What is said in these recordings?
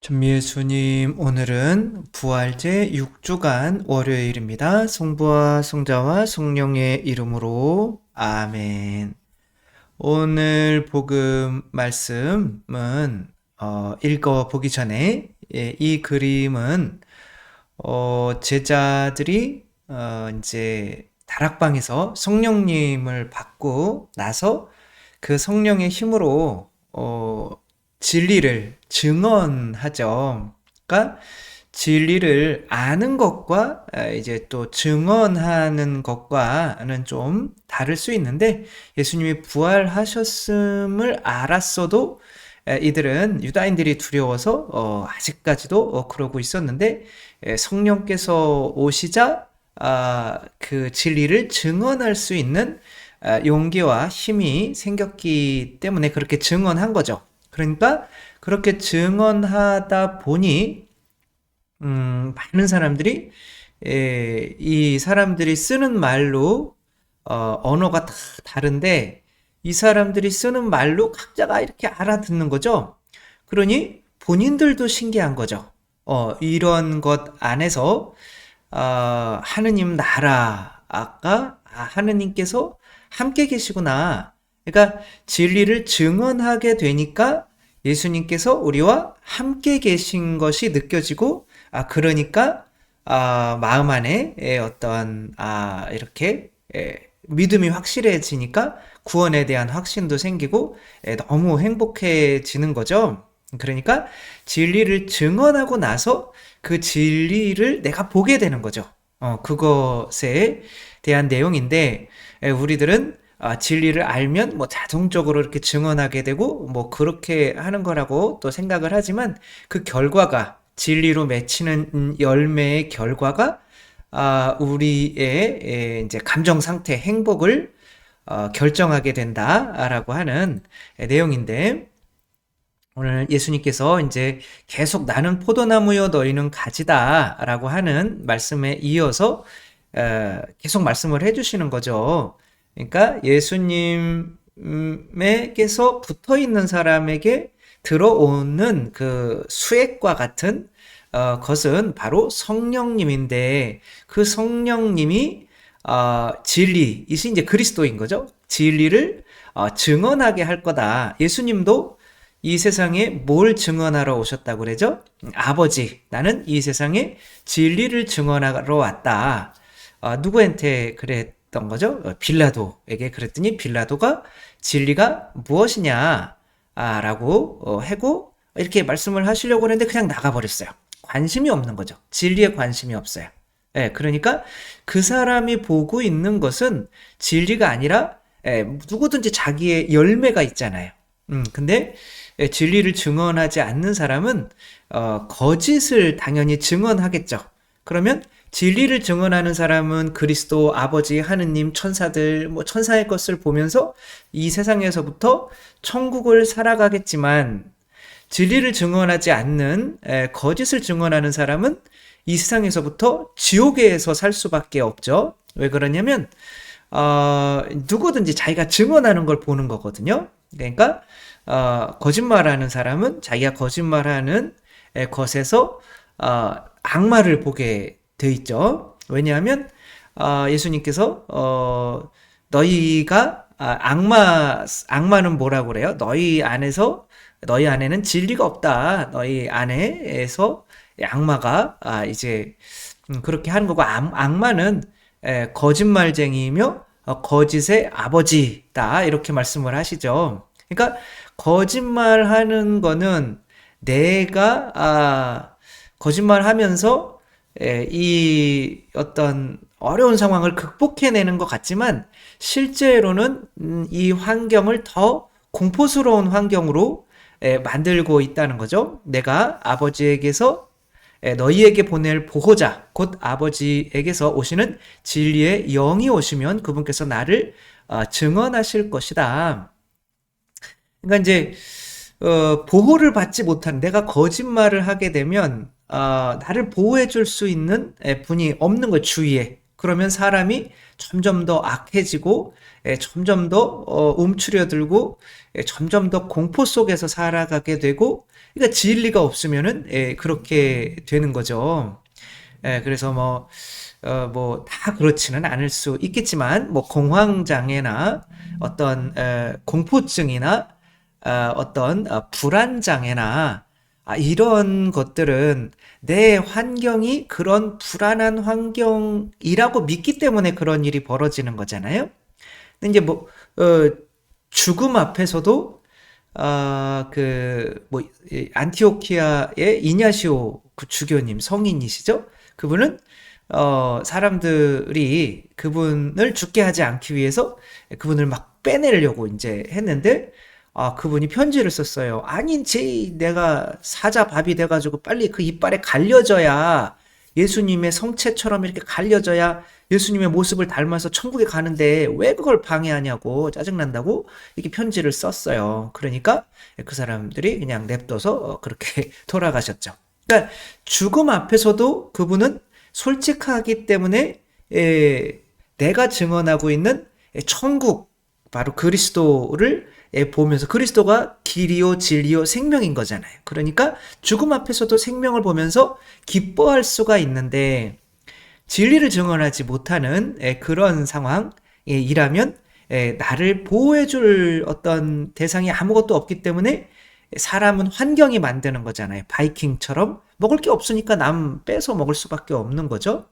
전미예수님, 오늘은 부활제 6주간 월요일입니다. 성부와 성자와 성령의 이름으로 아멘. 오늘 복음 말씀은 읽어보기 전에 이 그림은 제자들이 이제 다락방에서 성령님을 받고 나서 그 성령의 힘으로 진리를 증언하죠. 그러니까 진리를 아는 것과 이제 또 증언하는 것과는 좀 다를 수 있는데, 예수님이 부활하셨음을 알았어도 이들은, 유다인들이 두려워서 아직까지도 그러고 있었는데, 성령께서 오시자 그 진리를 증언할 수 있는 용기와 힘이 생겼기 때문에 그렇게 증언한 거죠. 그러니까 그렇게 증언하다 보니 많은 사람들이 이 사람들이 쓰는 말로 언어가 다 다른데, 이 사람들이 쓰는 말로 각자가 이렇게 알아듣는 거죠. 그러니 본인들도 신기한 거죠. 이런 것 안에서 하느님 나라, 아까 하느님께서 함께 계시구나. 그러니까 진리를 증언하게 되니까 예수님께서 우리와 함께 계신 것이 느껴지고, 그러니까 마음 안에 어떤 이렇게 믿음이 확실해지니까 구원에 대한 확신도 생기고 너무 행복해지는 거죠. 그러니까 진리를 증언하고 나서 그 진리를 내가 보게 되는 거죠. 그것에 대한 내용인데, 우리들은 진리를 알면 뭐 자동적으로 이렇게 증언하게 되고 뭐 그렇게 하는 거라고 또 생각을 하지만, 그 결과가, 진리로 맺히는 열매의 결과가 우리의 이제 감정 상태, 행복을 결정하게 된다라고 하는 내용인데, 오늘 예수님께서 이제 계속 나는 포도나무요 너희는 가지다라고 하는 말씀에 이어서 계속 말씀을 해주시는 거죠. 그러니까 예수님에게서 붙어 있는 사람에게 들어오는 그 수액과 같은 것은 바로 성령님인데, 그 성령님이 진리이신 이제 그리스도인 거죠. 진리를 증언하게 할 거다. 예수님도 이 세상에 뭘 증언하러 오셨다고 그러죠? 아버지, 나는 이 세상에 진리를 증언하러 왔다. 누구한테 그랬던 거죠? 빌라도에게 그랬더니, 빌라도가 진리가 무엇이냐 라고 하고 이렇게 말씀을 하시려고 했는데 그냥 나가버렸어요. 관심이 없는 거죠. 진리에 관심이 없어요. 그러니까 그 사람이 보고 있는 것은 진리가 아니라 누구든지 자기의 열매가 있잖아요. 근데 진리를 증언하지 않는 사람은 거짓을 당연히 증언하겠죠. 그러면 진리를 증언하는 사람은 그리스도, 아버지, 하느님, 천사들, 뭐 천사의 것을 보면서 이 세상에서부터 천국을 살아가겠지만, 진리를 증언하지 않는 거짓을 증언하는 사람은 이 세상에서부터 지옥에서 살 수밖에 없죠. 왜 그러냐면 누구든지 자기가 증언하는 걸 보는 거거든요. 그러니까 거짓말하는 사람은 자기가 거짓말하는 것에서 악마를 보게 돼 있죠. 왜냐하면 예수님께서 너희가 악마는 뭐라고 그래요? 너희 안에는 진리가 없다. 너희 안에서 악마가 이제 그렇게 하는 거고, 악마는 거짓말쟁이이며 거짓의 아버지다, 이렇게 말씀을 하시죠. 그러니까 거짓말하는 거는 내가 거짓말하면서 이 어떤 어려운 상황을 극복해내는 것 같지만, 실제로는 이 환경을 더 공포스러운 환경으로 만들고 있다는 거죠. 내가 아버지에게서 너희에게 보낼 보호자, 곧 아버지에게서 오시는 진리의 영이 오시면 그분께서 나를 증언하실 것이다. 그러니까 이제 보호를 받지 못한, 내가 거짓말을 하게 되면 나를 보호해 줄 수 있는 분이 없는 거예요, 주위에. 그러면 사람이 점점 더 악해지고 점점 더 움츠려들고 점점 더 공포 속에서 살아가게 되고 그러니까 진리가 없으면은 그렇게 되는 거죠. 그래서 뭐 다 그렇지는 않을 수 있겠지만 뭐 공황장애나 어떤 공포증이나 어떤 불안장애나 이런 것들은 내 환경이 그런 불안한 환경이라고 믿기 때문에 그런 일이 벌어지는 거잖아요. 근데 이제 죽음 앞에서도 안티오키아의 이냐시오 그 주교님 성인이시죠? 그분은 사람들이 그분을 죽게 하지 않기 위해서 그분을 막 빼내려고 이제 했는데 그분이 편지를 썼어요. 아니지, 내가 사자밥이 돼가지고 빨리 그 이빨에 갈려져야 예수님의 성체처럼 이렇게 갈려져야 예수님의 모습을 닮아서 천국에 가는데 왜 그걸 방해하냐고 짜증난다고 이렇게 편지를 썼어요. 그러니까 그 사람들이 그냥 냅둬서 그렇게 돌아가셨죠. 그러니까 죽음 앞에서도 그분은 솔직하기 때문에 내가 증언하고 있는 천국 바로 그리스도를 보면서 그리스도가 길이요 진리요 생명인 거잖아요. 그러니까 죽음 앞에서도 생명을 보면서 기뻐할 수가 있는데 진리를 증언하지 못하는 그런 상황이라면 나를 보호해줄 어떤 대상이 아무것도 없기 때문에 사람은 환경이 만드는 거잖아요. 바이킹처럼 먹을 게 없으니까 남 빼서 먹을 수밖에 없는 거죠.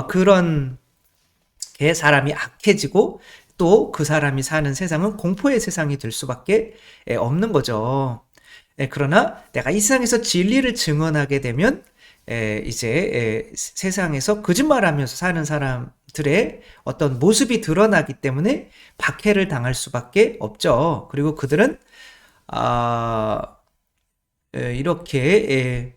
그런 게 사람이 악해지고 또 그 사람이 사는 세상은 공포의 세상이 될 수밖에 없는 거죠. 그러나 내가 이 세상에서 진리를 증언하게 되면 이제 세상에서 거짓말하면서 사는 사람들의 어떤 모습이 드러나기 때문에 박해를 당할 수밖에 없죠. 그리고 그들은 이렇게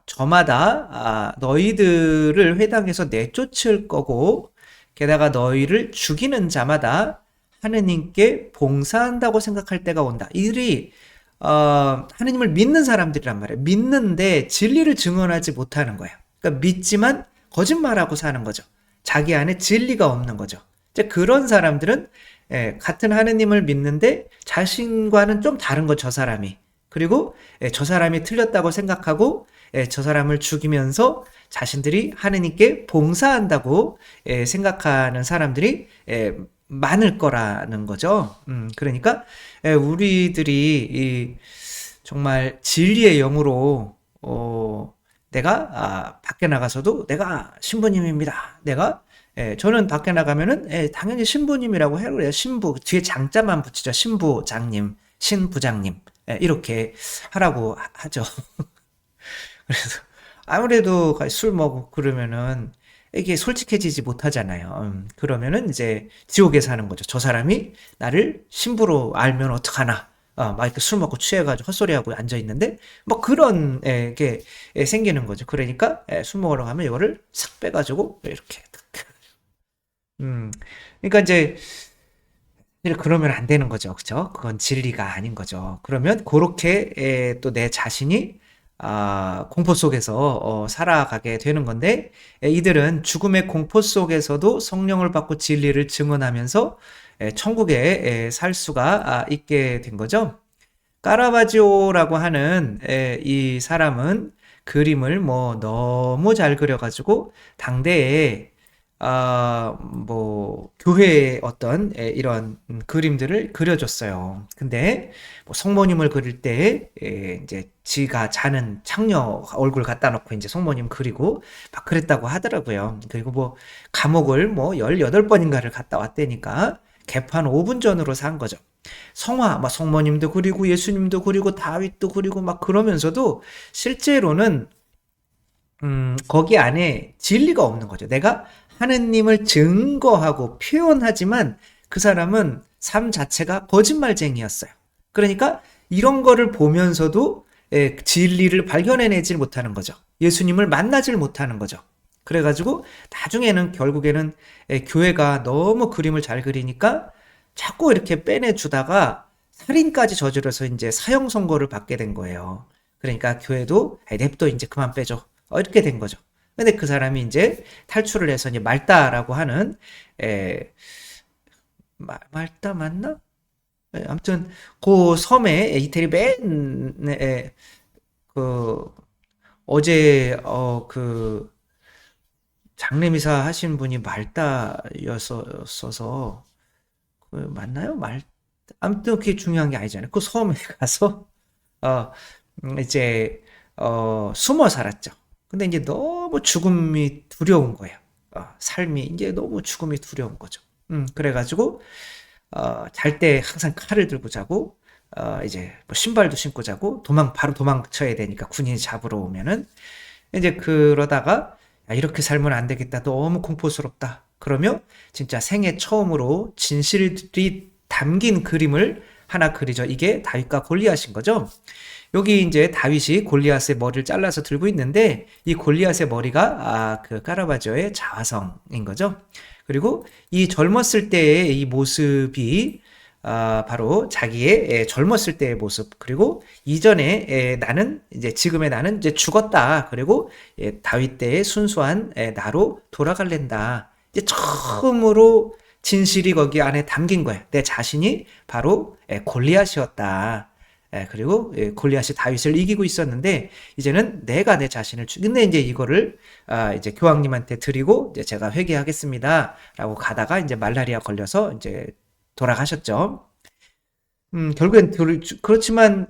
저마다 너희들을 회당에서 내쫓을 거고 게다가 너희를 죽이는 자마다 하느님께 봉사한다고 생각할 때가 온다. 이들이 하느님을 믿는 사람들이란 말이에요. 믿는데 진리를 증언하지 못하는 거예요. 그러니까 믿지만 거짓말하고 사는 거죠. 자기 안에 진리가 없는 거죠. 이제 그런 사람들은 같은 하느님을 믿는데 자신과는 좀 다른 거 저 사람이. 그리고 저 사람이 틀렸다고 생각하고 저 사람을 죽이면서 자신들이 하느님께 봉사한다고 생각하는 사람들이 많을 거라는 거죠. 그러니까 우리들이 정말 진리의 영으로 내가 밖에 나가서도 내가 신부님입니다. 저는 밖에 나가면은 당연히 신부님이라고 해요. 그래요. 신부 뒤에 장자만 붙이죠. 신부장님, 신부장님 이렇게 하라고 하죠. 그래서 아무래도 술 먹고 그러면은 이게 솔직해지지 못하잖아요. 그러면은 이제 지옥에 사는 거죠. 저 사람이 나를 신부로 알면 어떡하나. 막 이렇게 술 먹고 취해가지고 헛소리하고 앉아있는데, 뭐 그런, 게 생기는 거죠. 그러니까, 술 먹으러 가면 이거를 싹 빼가지고, 이렇게. 그러니까 이제, 그러면 안 되는 거죠. 그죠? 그건 진리가 아닌 거죠. 그러면 그렇게 또 내 자신이 공포 속에서 살아가게 되는 건데 이들은 죽음의 공포 속에서도 성령을 받고 진리를 증언하면서 천국에 살 수가 있게 된 거죠. 까라바지오라고 하는 이 사람은 그림을 뭐 너무 잘 그려가지고 당대에 교회의 어떤 이런 그림들을 그려줬어요. 근데 뭐 성모님을 그릴 때 이제 지가 자는 창녀 얼굴 갖다 놓고 이제 성모님 그리고 막 그랬다고 하더라고요. 그리고 뭐 감옥을 뭐 18번인가를 갔다 왔다니까 개판 5분 전으로 산 거죠. 성화, 막 성모님도 그리고 예수님도 그리고 다윗도 그리고 막 그러면서도 실제로는 거기 안에 진리가 없는 거죠. 내가 하느님을 증거하고 표현하지만 그 사람은 삶 자체가 거짓말쟁이였어요. 그러니까 이런 거를 보면서도 진리를 발견해내질 못하는 거죠. 예수님을 만나질 못하는 거죠. 그래가지고 나중에는 결국에는 교회가 너무 그림을 잘 그리니까 자꾸 이렇게 빼내주다가 살인까지 저질러서 이제 사형 선고를 받게 된 거예요. 그러니까 교회도 냅둬 이제 그만 빼줘. 이렇게 된 거죠. 근데 그 사람이 이제 탈출을 해서 이제 말다라고 하는, 에, 말다 맞나? 아무튼 그 섬에 이태리 맨, 그 어제 그 장례미사 하신 분이 말다였어서 그 맞나요? 아무튼 그게 중요한 게 아니잖아요. 그 섬에 가서 어 이제 숨어 살았죠. 근데 이제 너무 죽음이 두려운 거예요. 삶이 이제 너무 죽음이 두려운 거죠. 그래가지고 잘 때 항상 칼을 들고 자고 이제 뭐 신발도 신고 자고 바로 도망쳐야 되니까 군인이 잡으러 오면은 이제 그러다가 야, 이렇게 살면 안 되겠다. 너무 공포스럽다. 그러면 진짜 생애 처음으로 진실이 담긴 그림을 하나 그리죠. 이게 다윗과 골리앗인 거죠. 여기 이제 다윗이 골리앗의 머리를 잘라서 들고 있는데 이 골리앗의 머리가 그 까라바조의 자화성인 거죠. 그리고 이 젊었을 때의 이 모습이 바로 자기의 젊었을 때의 모습 그리고 이전에 나는 이제 지금의 나는 이제 죽었다 그리고 다윗 때의 순수한 나로 돌아갈랜다 이제 처음으로 진실이 거기 안에 담긴 거예요. 내 자신이 바로 골리앗이었다. 그리고 골리앗이 다윗을 이기고 있었는데 이제는 내가 내 자신을 근데 이제 이거를 이제 교황님한테 드리고 이제 제가 회개하겠습니다라고 가다가 이제 말라리아 걸려서 이제 돌아가셨죠. 결국엔 그렇지만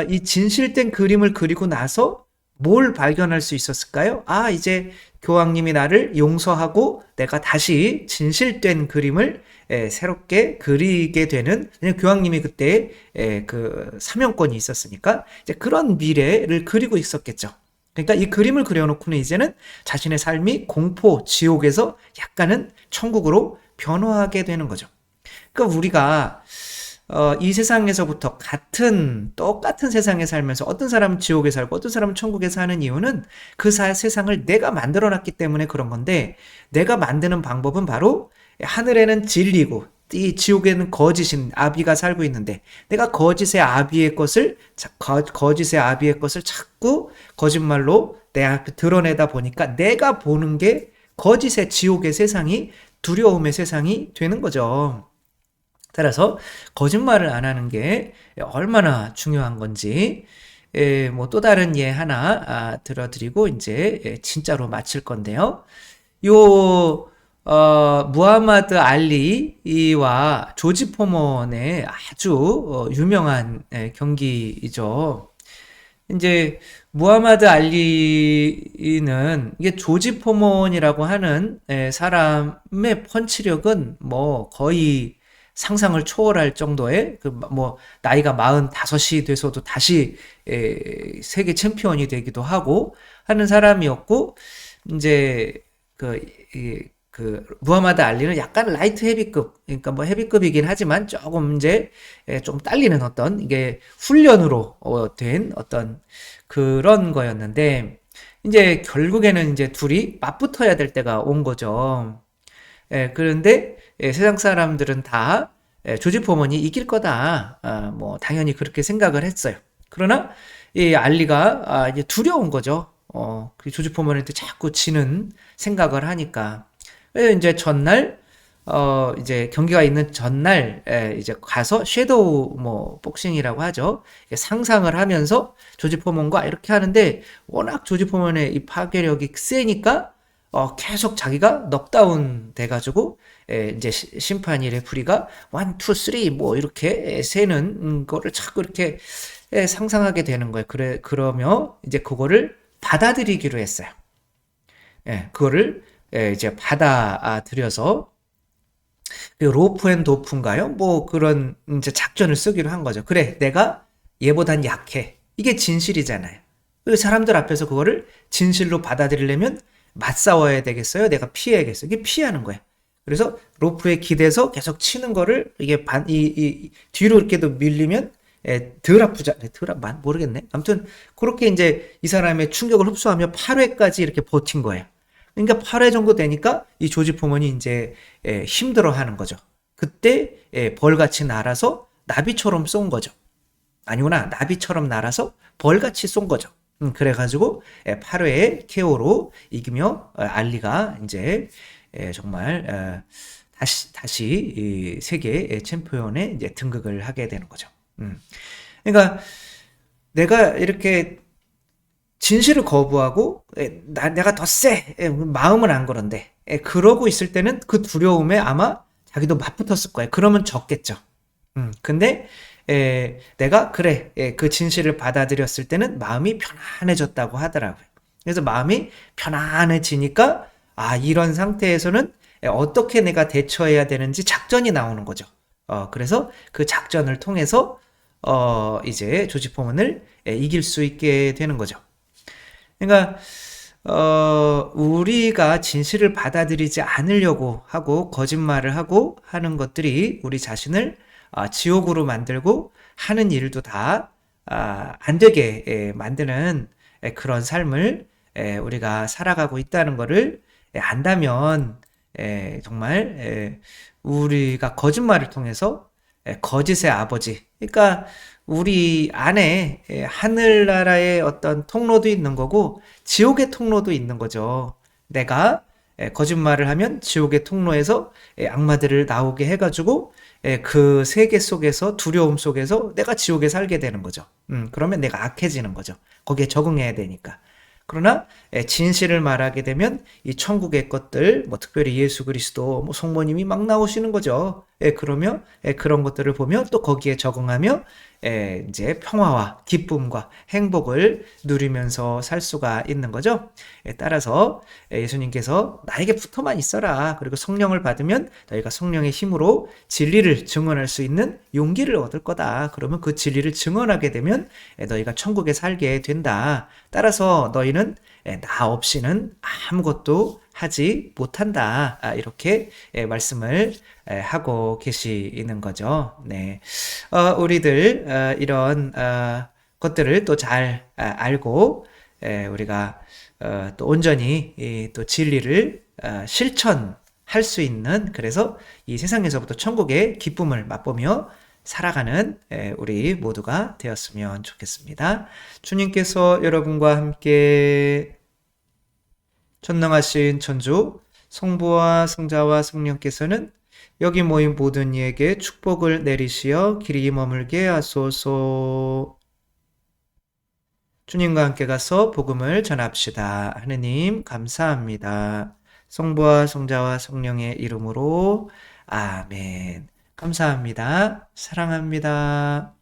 이 진실된 그림을 그리고 나서 뭘 발견할 수 있었을까요? 이제 교황님이 나를 용서하고 내가 다시 진실된 그림을 새롭게 그리게 되는 교황님이 그때 그 사명권이 있었으니까 이제 그런 미래를 그리고 있었겠죠. 그러니까 이 그림을 그려놓고는 이제는 자신의 삶이 공포, 지옥에서 약간은 천국으로 변화하게 되는 거죠. 그러니까 우리가 이 세상에서부터 똑같은 세상에 살면서 어떤 사람은 지옥에 살고 어떤 사람은 천국에 사는 이유는 그 세상을 내가 만들어 놨기 때문에 그런 건데 내가 만드는 방법은 바로 하늘에는 진리고 이 지옥에는 거짓인 아비가 살고 있는데 내가 거짓의 아비의 것을 자꾸 거짓말로 내 앞에 드러내다 보니까 내가 보는 게 거짓의 지옥의 세상이 두려움의 세상이 되는 거죠. 따라서 거짓말을 안 하는 게 얼마나 중요한 건지 뭐 또 다른 예 하나 들어드리고 이제 진짜로 마칠 건데요. 요 무하마드 알리와 조지 포먼의 아주 유명한 경기이죠. 이제 무하마드 알리는 이게 조지 포먼이라고 하는 사람의 펀치력은 뭐 거의 상상을 초월할 정도의 뭐 나이가 45이 돼서도 다시 세계 챔피언이 되기도 하고 하는 사람이었고 이제 그 무하마드 알리는 약간 라이트 헤비급 그러니까 뭐 헤비급이긴 하지만 조금 이제 좀 딸리는 어떤 이게 훈련으로 된 어떤 그런 거였는데 이제 결국에는 이제 둘이 맞붙어야 될 때가 온 거죠. 그런데 세상 사람들은 다 조지 포먼이 이길 거다. 뭐 당연히 그렇게 생각을 했어요. 그러나 이 알리가 이제 두려운 거죠. 그 조지 포먼한테 자꾸 지는 생각을 하니까 이제 전날 이제 경기가 있는 전날 이제 가서 섀도우 뭐 복싱이라고 하죠. 상상을 하면서 조지 포먼과 이렇게 하는데 워낙 조지 포먼의 이 파괴력이 세니까 계속 자기가 넉다운 돼가지고 이제 심판이 레프리가 1, 2, 3 뭐 이렇게 세는 거를 자꾸 이렇게 상상하게 되는 거예요. 그러며 이제 그거를 받아들이기로 했어요. 그거를 이제 받아들여서 로프 앤 도프인가요? 뭐 그런 이제 작전을 쓰기로 한 거죠. 그래, 내가 얘보단 약해. 이게 진실이잖아요. 그 사람들 앞에서 그거를 진실로 받아들이려면 맞싸워야 되겠어요? 내가 피해야겠어요? 이게 피하는 거예요. 그래서 로프에 기대서 계속 치는 거를 이게 뒤로 이렇게도 밀리면 덜 아프자, 모르겠네. 아무튼 그렇게 이제 이 사람의 충격을 흡수하며 8회까지 이렇게 버틴 거예요. 그러니까 8회 정도 되니까 이 조지 포먼이 이제 힘들어 하는 거죠. 그때 벌같이 날아서 나비처럼 쏜 거죠. 아니구나. 나비처럼 날아서 벌같이 쏜 거죠. 그래가지고 8회 KO로 이기며 알리가 이제 정말 다시 이 세계 챔피언에 이제 등극을 하게 되는 거죠. 그러니까 내가 이렇게 진실을 거부하고 내가 더 세! 마음은 안 그런데 그러고 있을 때는 그 두려움에 아마 자기도 맞붙었을 거예요. 그러면 졌겠죠. 근데 내가 그래 그 진실을 받아들였을 때는 마음이 편안해졌다고 하더라고요. 그래서 마음이 편안해지니까 이런 상태에서는 어떻게 내가 대처해야 되는지 작전이 나오는 거죠. 그래서 그 작전을 통해서 이제 조지포문을 이길 수 있게 되는 거죠. 그러니까 우리가 진실을 받아들이지 않으려고 하고 거짓말을 하고 하는 것들이 우리 자신을 지옥으로 만들고 하는 일도 다 안 되게 만드는 그런 삶을 우리가 살아가고 있다는 것을 안다면 정말 우리가 거짓말을 통해서 거짓의 아버지, 그러니까 우리 안에 하늘나라의 어떤 통로도 있는 거고 지옥의 통로도 있는 거죠. 내가 거짓말을 하면 지옥의 통로에서 악마들을 나오게 해가지고 그 세계 속에서 두려움 속에서 내가 지옥에 살게 되는 거죠. 그러면 내가 악해지는 거죠. 거기에 적응해야 되니까. 그러나 진실을 말하게 되면 이 천국의 것들, 뭐 특별히 예수 그리스도, 뭐 성모님이 막 나오시는 거죠. 그러면 그런 것들을 보며 또 거기에 적응하며 이제 평화와 기쁨과 행복을 누리면서 살 수가 있는 거죠. 따라서 예수님께서 나에게 붙어만 있어라. 그리고 성령을 받으면 너희가 성령의 힘으로 진리를 증언할 수 있는 용기를 얻을 거다. 그러면 그 진리를 증언하게 되면 너희가 천국에 살게 된다. 따라서 너희는 나 없이는 아무것도 하지 못한다. 이렇게 말씀을 하고 계시는 거죠. 네. 우리들 이런 것들을 또 잘 알고 우리가 또 온전히 또 진리를 실천할 수 있는, 그래서 이 세상에서부터 천국의 기쁨을 맛보며 살아가는 우리 모두가 되었으면 좋겠습니다. 주님께서 여러분과 함께 전능하신 천주 성부와 성자와 성령께서는 여기 모인 모든 이에게 축복을 내리시어 길이 머물게 하소서. 주님과 함께 가서 복음을 전합시다. 하느님 감사합니다. 성부와 성자와 성령의 이름으로 아멘. 감사합니다. 사랑합니다.